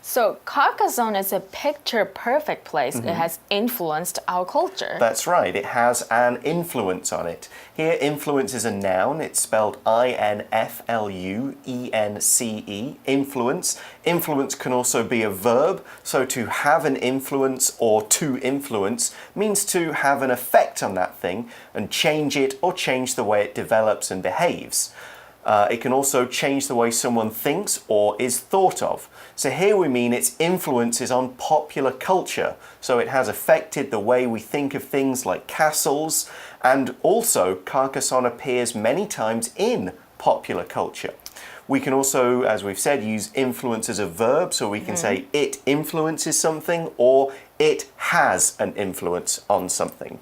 So Carcassonne is a picture-perfect place. It has influenced our culture. That's right. It has an influence on it. Here, influence is a noun. It's spelled I-N-F-L-U-E-N-C-E. Influence. Influence can also be a verb. So to have an influence or to influence means to have an effect on that thing and change it or change the way it develops and behaves. It can also change the way someone thinks or is thought of. So here we mean its influence is on popular culture. So it has affected the way we think of things like castles, and also Carcassonne appears many times in popular culture. We can also, as we've said, use influence as a verb, so we can say it influences something or it has an influence on something.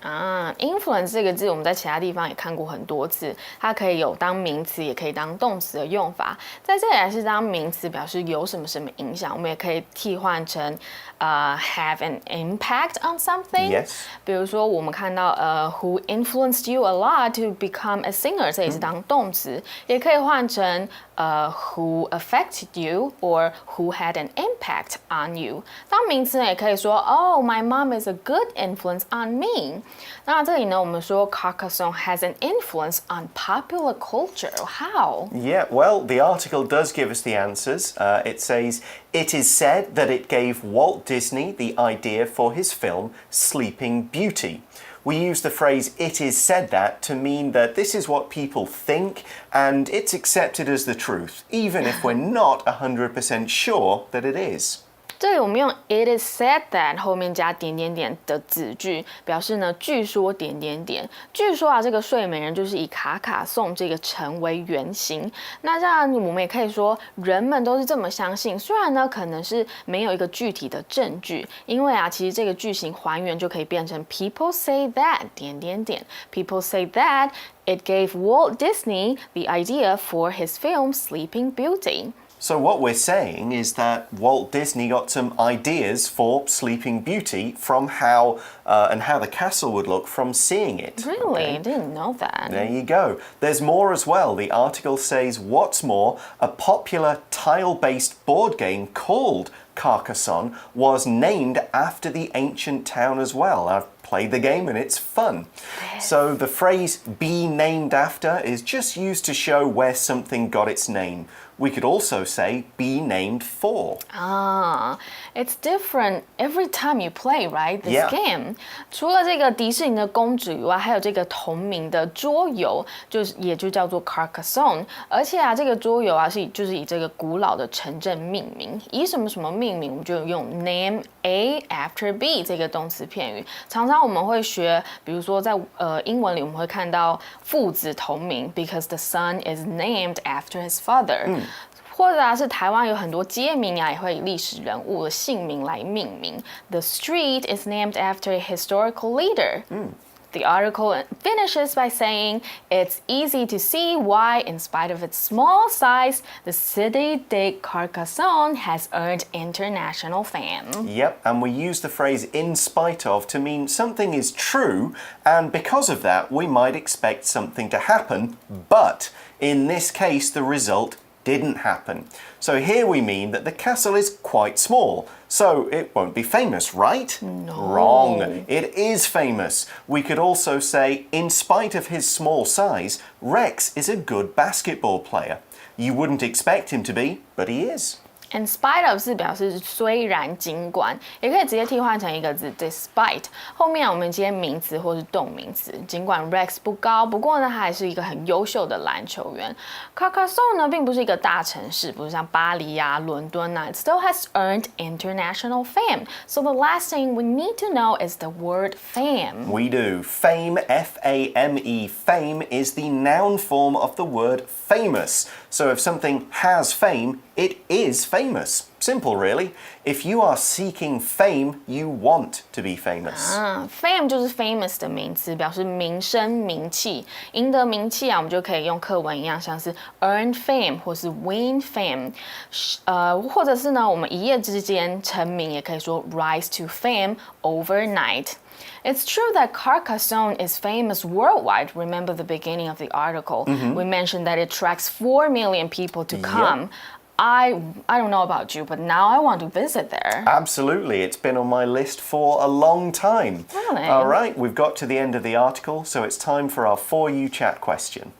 Influence 这个字我们在其他地方也看过很多次，它可以有当名词，也可以当动词的用法。在这里还是当名词，表示有什么什么影响，我们也可以替换成have an impact on something. Yes. 比如说我们看到who influenced you a lot to become a singer， 这也是当动词，也可以换成who affected you or who had an impact on you. 当名词呢，也可以说Oh, my mom is a good influence on me. 那这里呢，我们说 Carcassonne has an influence on popular culture. How? Yeah, well, the article does give us the answers. It says, it is said that it gave Walt Disney the idea for his film Sleeping Beauty. We use the phrase it is said that to mean that this is what people think and it's accepted as the truth, even if we're not 100% sure that it is. 这里我们用 it is said that 后面加点点点的子句，表示呢据说点点点。据说啊，这个睡美人就是以卡卡颂这个城为原型。那这样我们也可以说，人们都是这么相信。虽然呢可能是没有一个具体的证据，因为啊其实这个句型还原就可以变成 people say that 点点点。People say that it gave Walt Disney the idea for his film Sleeping Beauty. So what we're saying is that Walt Disney got some ideas for Sleeping Beauty from how the castle would look from seeing it. Really? Okay? I didn't know that. There you go. There's more as well. The article says, what's more, a popular tile-based board game called Carcassonne was named after the ancient town as well. I've played the game and it's fun. So the phrase be named after is just used to show where something got its name. We could also say be named for. It's different every time you play, right? This Yeah. game. 除了这个迪士尼的公主以外，还有这个同名的桌游，也就叫做 Carcassonne。而且啊，这个桌游啊就是以这个古老的城镇命名，以什么什么命名，我们就用 name A after B 这个动词片语。常常我们会学，比如说在英文里我们会看到父子同名 because the son is named after his father。或者是台湾有很多街名啊，也会以历史人物的姓名来命名。The street is named after a historical leader. The article finishes by saying, it's easy to see why, in spite of its small size, the city de Carcassonne has earned international fame. Yep, and we use the phrase in spite of to mean something is true, and because of that, we might expect something to happen, but in this case, the result didn't happen. So here we mean that the castle is quite small, so it won't be famous, right? No. Wrong. It is famous. We could also say, in spite of his small size, Rex is a good basketball player. You wouldn't expect him to be, but he is. In spite of 是表示虽然尽管，也可以直接替换成一个字 despite。后面我们接名词或是动名词。尽管 Rex 不高，不过呢，他还是一个很优秀的篮球员。Carcassonne 呢，并不是一个大城市，不是像巴黎啊、伦敦啊。It still has earned international fame. So the last thing we need to know is the word fame. We do. Fame, F-A-M-E. Fame is the noun form of the word famous. So if something has fame, it is famous. Simple, really. If you are seeking fame, you want to be famous. Fame 就是 famous 的名词，表示名声、名气。赢得名气啊，我们就可以用课文一样，像是 earn fame 或是 win fame。或者是呢，我们一夜之间成名，也可以说 rise to fame overnight. It's true that Carcassonne is famous worldwide. Remember the beginning of the article. We mentioned that it attracts 4 million people to come. I don't know about you, but now I want to visit there. Absolutely, it's been on my list for a long time. Really? All right, we've got to the end of the article, so it's time for our For You Chat question.